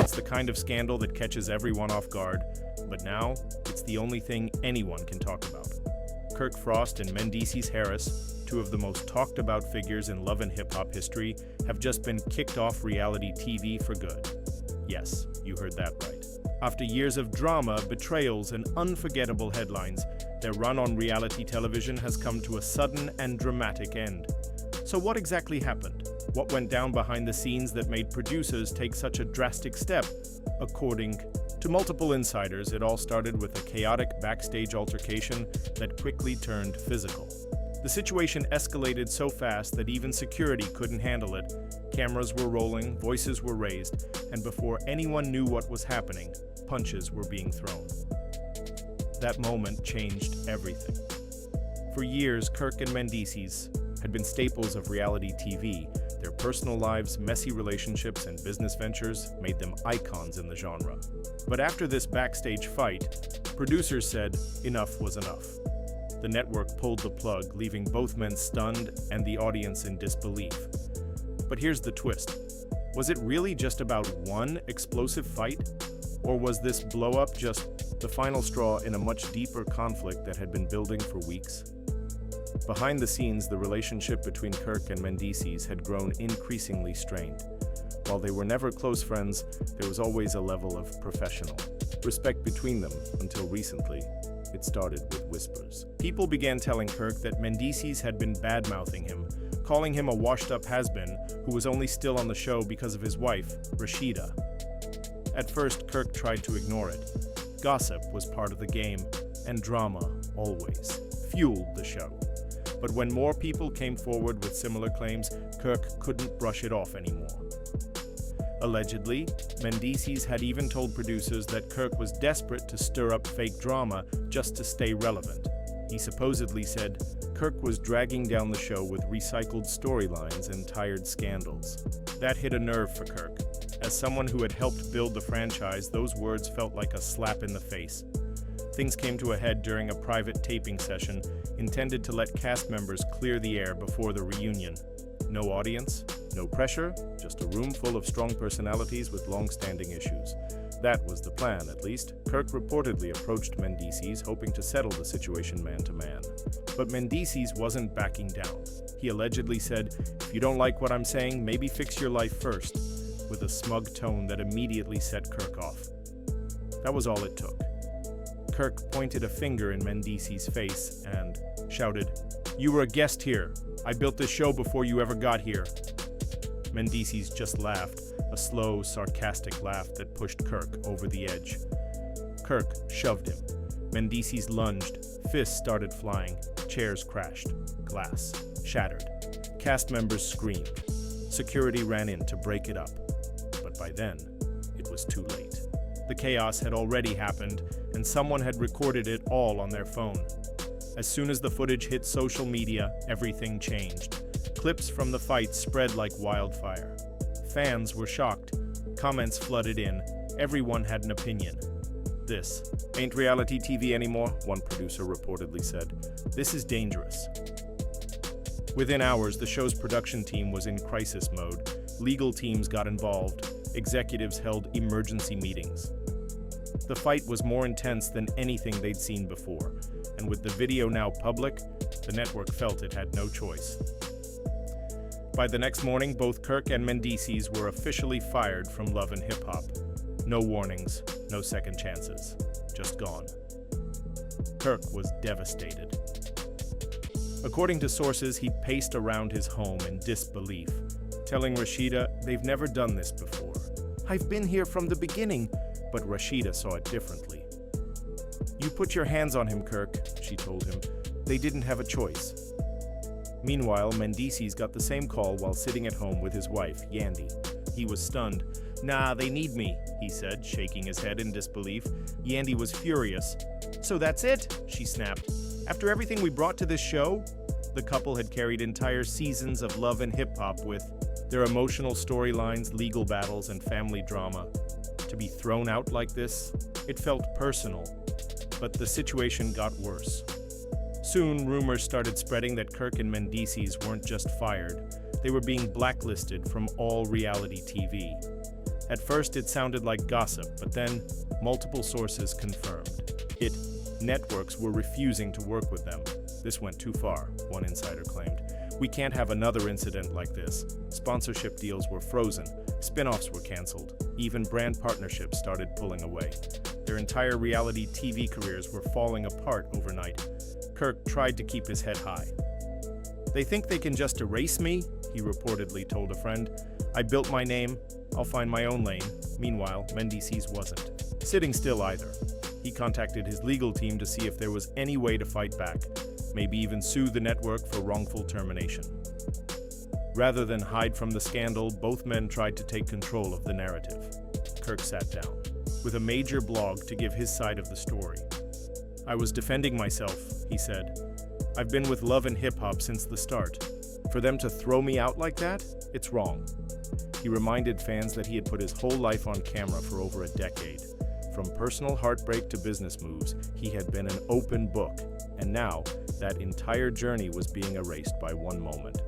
It's the kind of scandal that catches everyone off guard, but now it's the only thing anyone can talk about. Kirk Frost and Mendeecees Harris, two of the most talked about figures in love and hip-hop history, have just been kicked off reality TV for good. Yes, you heard that right. After years of drama, betrayals, and unforgettable headlines, their run on reality television has come to a sudden and dramatic end. So what exactly happened? What went down behind the scenes that made producers take such a drastic step? According to multiple insiders, it all started with a chaotic backstage altercation that quickly turned physical. The situation escalated so fast that even security couldn't handle it. Cameras were rolling, voices were raised, and before anyone knew what was happening, punches were being thrown. That moment changed everything. For years, Kirk and Mendeecees had been staples of reality TV. Their personal lives, messy relationships, and business ventures made them icons in the genre. But after this backstage fight, producers said enough was enough. The network pulled the plug, leaving both men stunned and the audience in disbelief. But here's the twist. Was it really just about one explosive fight? Or was this blow-up just the final straw in a much deeper conflict that had been building for weeks? Behind the scenes, the relationship between Kirk and Mendeecees had grown increasingly strained. While they were never close friends, there was always a level of professional respect between them until recently. It started with whispers. People began telling Kirk that Mendeecees had been bad-mouthing him, calling him a washed-up has-been who was only still on the show because of his wife, Rasheeda. At first, Kirk tried to ignore it. Gossip was part of the game, and drama always fueled the show. But when more people came forward with similar claims, Kirk couldn't brush it off anymore. Allegedly, Mendeecees had even told producers that Kirk was desperate to stir up fake drama just to stay relevant. He supposedly said Kirk was dragging down the show with recycled storylines and tired scandals. That hit a nerve for Kirk. As someone who had helped build the franchise, those words felt like a slap in the face. Things came to a head during a private taping session intended to let cast members clear the air before the reunion. No audience, no pressure, just a room full of strong personalities with long-standing issues. That was the plan, at least. Kirk reportedly approached Mendeecees, hoping to settle the situation man to man. But Mendeecees wasn't backing down. He allegedly said, "If you don't like what I'm saying, maybe fix your life first," with a smug tone that immediately set Kirk off. That was all it took. Kirk pointed a finger in Mendeecees' face and shouted, "You were a guest here. I built this show before you ever got here." Mendeecees just laughed, a slow, sarcastic laugh that pushed Kirk over the edge. Kirk shoved him. Mendeecees lunged, fists started flying, chairs crashed, glass shattered. Cast members screamed. Security ran in to break it up. But by then, it was too late. The chaos had already happened, and someone had recorded it all on their phone. As soon as the footage hit social media, everything changed. Clips from the fight spread like wildfire. Fans were shocked. Comments flooded in. Everyone had an opinion. "This ain't reality TV anymore," one producer reportedly said. "This is dangerous." Within hours, the show's production team was in crisis mode. Legal teams got involved. Executives held emergency meetings. The fight was more intense than anything they'd seen before, and with the video now public, the network felt it had no choice. By the next morning, both Kirk and Mendeecees were officially fired from Love and Hip Hop. No warnings, no second chances, just gone. Kirk was devastated. According to sources, he paced around his home in disbelief, telling Rasheeda they've never done this before. "I've been here from the beginning," but Rasheeda saw it differently. "You put your hands on him, Kirk," she told him. "They didn't have a choice." Meanwhile, Mendeecees got the same call while sitting at home with his wife, Yandy. He was stunned. "Nah, they need me," he said, shaking his head in disbelief. Yandy was furious. "So that's it?" she snapped. "After everything we brought to this show?" The couple had carried entire seasons of love and hip-hop with their emotional storylines, legal battles, and family drama. To be thrown out like this, it felt personal. But the situation got worse. Soon, rumors started spreading that Kirk and Mendices weren't just fired, they were being blacklisted from all reality TV. At first, it sounded like gossip, but then multiple sources confirmed it. Networks were refusing to work with them. This went too far, one insider claimed. We can't have another incident like this. Sponsorship deals were frozen, spin-offs were canceled, even brand partnerships started pulling away. Their entire reality TV careers were falling apart overnight. Kirk tried to keep his head high. They think they can just erase me, he reportedly told a friend. I built my name, I'll find my own lane. Meanwhile, Mendices wasn't sitting still either. He contacted his legal team to see if there was any way to fight back, maybe even sue the network for wrongful termination. Rather than hide from the scandal, both men tried to take control of the narrative. Kirk sat down, with a major blog to give his side of the story. I was defending myself, he said. I've been with love and hip-hop since the start. For them to throw me out like that, it's wrong. He reminded fans that he had put his whole life on camera for over a decade. From personal heartbreak to business moves, he had been an open book, and now that entire journey was being erased by one moment.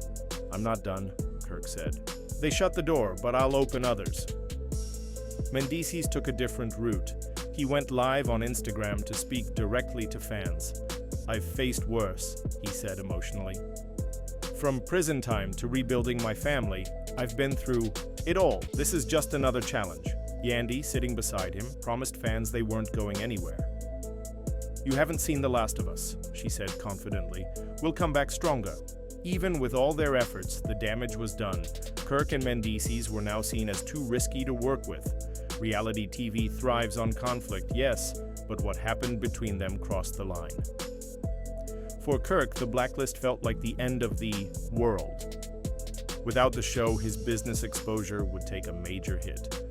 I'm not done, Kirk said. They shut the door, but I'll open others. Mendices took a different route. He went live on Instagram to speak directly to fans. I've faced worse, he said emotionally. From prison time to rebuilding my family, I've been through it all. This is just another challenge. Yandy, sitting beside him, promised fans they weren't going anywhere. You haven't seen the last of us, she said confidently. We'll come back stronger. Even with all their efforts, the damage was done. Kirk and Mendices were now seen as too risky to work with. Reality TV thrives on conflict, yes, but what happened between them crossed the line. For Kirk, the blacklist felt like the end of the world. Without the show, his business exposure would take a major hit.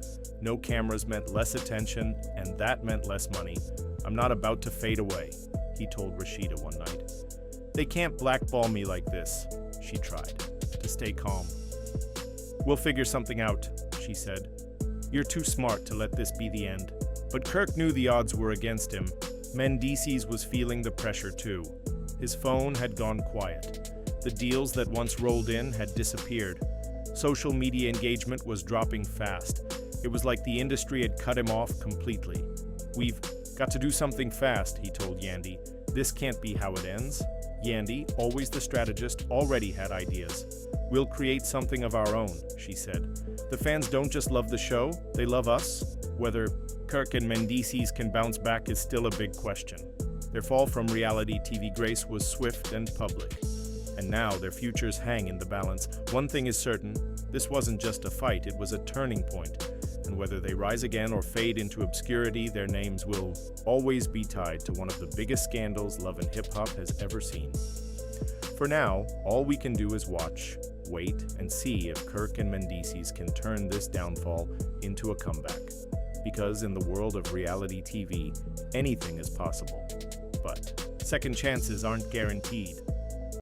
No cameras meant less attention, and that meant less money. I'm not about to fade away, he told Rasheeda one night. They can't blackball me like this, she tried to stay calm. We'll figure something out, she said. You're too smart to let this be the end. But Kirk knew the odds were against him. Mendices was feeling the pressure too. His phone had gone quiet. The deals that once rolled in had disappeared. Social media engagement was dropping fast. It was like the industry had cut him off completely. We've got to do something fast, he told Yandy. This can't be how it ends. Yandy, always the strategist, already had ideas. We'll create something of our own, she said. The fans don't just love the show, they love us. Whether Kirk and Mendices can bounce back is still a big question. Their fall from reality TV grace was swift and public. And now their futures hang in the balance. One thing is certain, this wasn't just a fight, it was a turning point. And whether they rise again or fade into obscurity, their names will always be tied to one of the biggest scandals Love and Hip Hop has ever seen. For now, all we can do is watch, wait, and see if Kirk and Mendices can turn this downfall into a comeback. Because in the world of reality TV, anything is possible. But second chances aren't guaranteed.